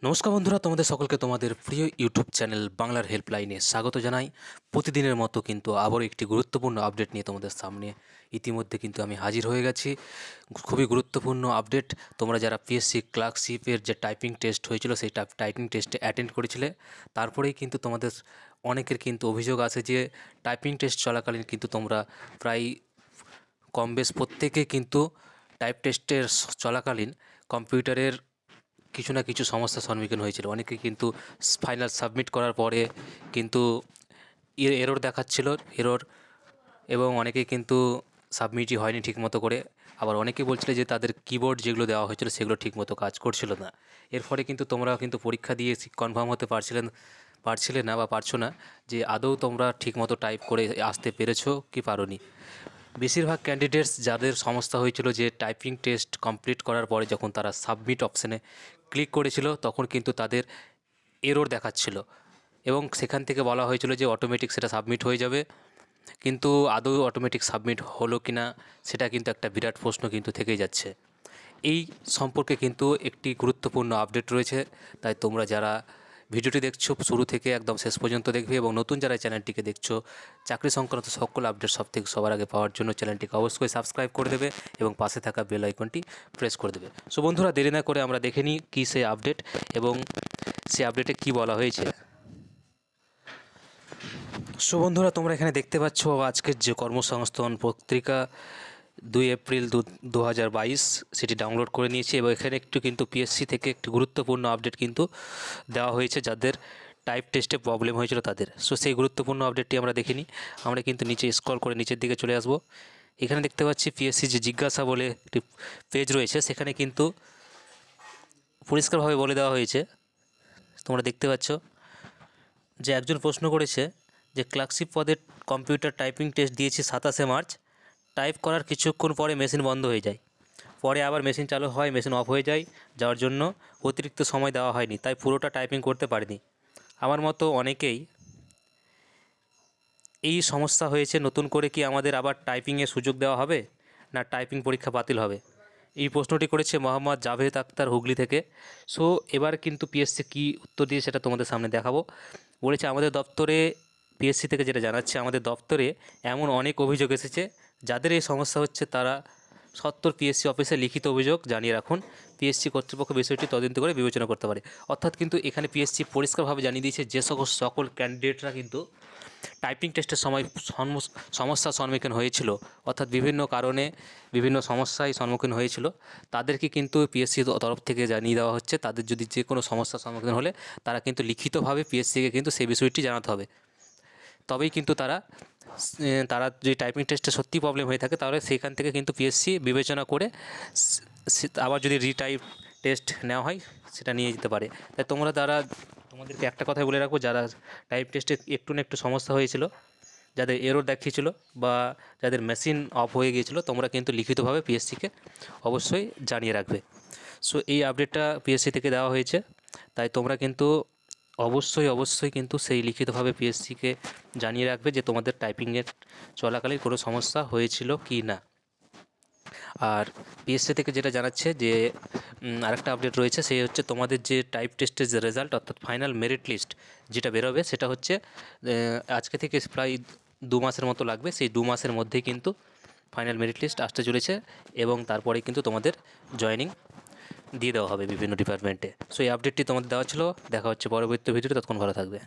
নমস্কার বন্ধুরা, তোমাদের সকলকে তোমাদের প্রিয় ইউটিউব চ্যানেল বাংলার হেল্পলাইনে স্বাগত জানাই। প্রতিদিনের মতো কিন্তু আবারও একটি গুরুত্বপূর্ণ আপডেট নিয়ে তোমাদের সামনে ইতিমধ্যে কিন্তু আমি হাজির হয়ে গেছি। খুবই গুরুত্বপূর্ণ আপডেট। তোমরা যারা পিএসসি ক্লার্কশিপের যে টাইপিং টেস্ট হয়েছিল সেই টাইপিং টেস্টে অ্যাটেন্ড করেছিলে, তারপরেই কিন্তু তোমাদের অনেকের কিন্তু অভিযোগ আছে যে টাইপিং টেস্ট চলাকালীন কিন্তু তোমরা প্রায় কম বেশ প্রত্যেকে কিন্তু টাইপ টেস্টের চলাকালীন কম্পিউটারের কিছু না কিছু সমস্যার সম্মুখীন হয়েছিল। অনেকে কিন্তু ফাইনাল সাবমিট করার পরে কিন্তু এরর দেখাচ্ছিল এবং অনেকে কিন্তু সাবমিটই হয়নি ঠিকমতো করে। আবার অনেকে বলছিল যে তাদের কিবোর্ড যেগুলো দেওয়া হয়েছিল সেগুলো ঠিকমতো কাজ করছিল না। এর ফলে কিন্তু তোমরা কিন্তু পরীক্ষা দিয়ে কনফার্ম হতে পারছিলে না বা পারছো না যে আদৌ তোমরা ঠিকমতো টাইপ করে আসতে পেরেছো কি পারোনি। বেশিরভাগ ক্যান্ডিডেটস যাদের সমস্যা হয়েছিল যে টাইপিং টেস্ট কমপ্লিট করার পরে যখন তারা সাবমিট অপশানে ক্লিক করেছিল তখন কিন্তু তাদের এরর দেখাচ্ছিল এবং সেখান থেকে বলা হয়েছিল যে অটোমেটিক সেটা সাবমিট হয়ে যাবে, কিন্তু আদৌ অটোমেটিক সাবমিট হলো কি না সেটা কিন্তু একটা বিরাট প্রশ্ন কিন্তু থেকেই যাচ্ছে। এই সম্পর্কে কিন্তু একটি গুরুত্বপূর্ণ আপডেট রয়েছে, তাই তোমরা যারা ভিডিওটি দেখছো শুরু থেকে একদম শেষ পর্যন্ত দেখবে এবং নতুন যারা চ্যানেলটিকে দেখছো চাকরি সংক্রান্ত সকল আপডেট সবার আগে পাওয়ার জন্য চ্যানেলটিকে অবশ্যই সাবস্ক্রাইব করে দেবে এবং পাশে থাকা বেল আইকনটি প্রেস করে দেবে। সো বন্ধুরা, দেরি না করে আমরা দেখে নিই কী সেই আপডেট এবং সেই আপডেটে কি বলা হয়েছে। সো বন্ধুরা, তোমরা এখানে দেখতে পাচ্ছ আজকের যে কর্মসংস্থান পত্রিকা 2 এপ্রিল 2022 সেটি ডাউনলোড করে নিয়েছি এবং এখানে একটু কিন্তু পিএসসি থেকে একটি গুরুত্বপূর্ণ আপডেট কিন্তু দেওয়া হয়েছে যাদের টাইপ টেস্টে প্রবলেম হয়েছিল তাদের। সো সেই গুরুত্বপূর্ণ আপডেটটি আমরা দেখিনি। আমরা কিন্তু নিচে স্ক্রল করে নিচের দিকে চলে আসব। এখানে দেখতে পাচ্ছি পিএসসি যে জিজ্ঞাসা বলে একটি পেজ রয়েছে, সেখানে কিন্তু পরিষ্কারভাবে বলে দেওয়া হয়েছে। তোমরা দেখতে পাচ্ছ যে একজন প্রশ্ন করেছে যে ক্লার্কশিপ পদের কম্পিউটার টাইপিং টেস্ট দিয়েছি 27শে মার্চ, টাইপ করার কিছুক্ষণ পরে মেশিন বন্ধ হয়ে যায়, পরে আবার মেশিন চালু হয়, মেশিন অফ হয়ে যায়, যাওয়ার জন্য অতিরিক্ত সময় দেওয়া হয়নি, তাই পুরোটা টাইপিং করতে পারিনি। আমার মতো অনেকেই এই সমস্যা হয়েছে। নতুন করে কি আমাদের আবার টাইপিংয়ের সুযোগ দেওয়া হবে, না টাইপিং পরীক্ষা বাতিল হবে? এই প্রশ্নটি করেছে মোহাম্মদ জাভেদ আক্তার হুগলি থেকে। সো এবার কিন্তু পিএসসি কী উত্তর দিয়ে সেটা তোমাদের সামনে দেখাবো। বলেছে আমাদের দপ্তরে, পিএসসি থেকে যেটা জানাচ্ছে, আমাদের দপ্তরে এমন অনেক অভিযোগ এসেছে, যাদের এই সমস্যা হচ্ছে তারা সত্তর পিএসসি অফিসে লিখিত অভিযোগ জানিয়ে রাখুন। পিএসসি কর্তৃপক্ষ বিষয়টি তদন্ত করে বিবেচনা করতে পারে। অর্থাৎ কিন্তু এখানে পিএসসি পরিষ্কারভাবে জানিয়ে দিয়েছে যে সকল ক্যান্ডিডেটরা কিন্তু টাইপিং টেস্টের সময় সমস্যার সম্মুখীন হয়েছিল, অর্থাৎ বিভিন্ন কারণে বিভিন্ন সমস্যায় সম্মুখীন হয়েছিল, তাদেরকে কিন্তু পিএসসি তরফ থেকে জানিয়ে দেওয়া হচ্ছে তাদের যদি যে কোনো সমস্যার সম্মুখীন হলে তারা কিন্তু লিখিতভাবে পিএসসিকে কিন্তু সেই বিষয়টি জানাতে হবে। তবেই কিন্তু তারা যদি টাইপিং টেস্টে সত্যি প্রবলেম হয়ে থাকে তাহলে সেখান থেকে কিন্তু পিএসসি বিবেচনা করে আবার যদি রিটাইপ টেস্ট নেওয়া হয় সেটা নিয়ে যেতে পারে। তাই তোমাদেরকে একটা কথাই বলে রাখবো, যারা টাইপ টেস্টে একটু না একটু সমস্যা হয়েছিল, যাদের এরর দেখিয়েছিল বা যাদের মেশিন অফ হয়ে গিয়েছিলো, তোমরা কিন্তু লিখিতভাবে পিএসসিকে অবশ্যই জানিয়ে রাখবে। সো এই আপডেটটা পিএসসি থেকে দেওয়া হয়েছে, তাই তোমরা কিন্তু অবশ্যই কিন্তু সেই লিখিতভাবে পিএসসিকে জানিয়ে রাখবে যে তোমাদের টাইপিংয়ের চলাকালীন কোনো সমস্যা হয়েছিল কি না। আর পিএসসি থেকে যেটা জানাচ্ছে যে আরেকটা আপডেট রয়েছে, সেই হচ্ছে তোমাদের যে টাইপ টেস্টের যে রেজাল্ট অর্থাৎ ফাইনাল মেরিট লিস্ট যেটা বেরোবে, সেটা হচ্ছে আজকে থেকে প্রায় 2 মাসের মতো লাগবে। সেই 2 মাসের মধ্যেই কিন্তু ফাইনাল মেরিট লিস্ট আসতে চলেছে এবং তারপরে কিন্তু তোমাদের জয়েনিং দিয়ে দেওয়া হবে বিভিন্ন ডিপার্টমেন্টে। সো এই আপডেটটি তোমাদের দেওয়া ছিল। দেখা হচ্ছে পরবর্তী ভিডিওতে, ততক্ষণ ভালো থাকবে।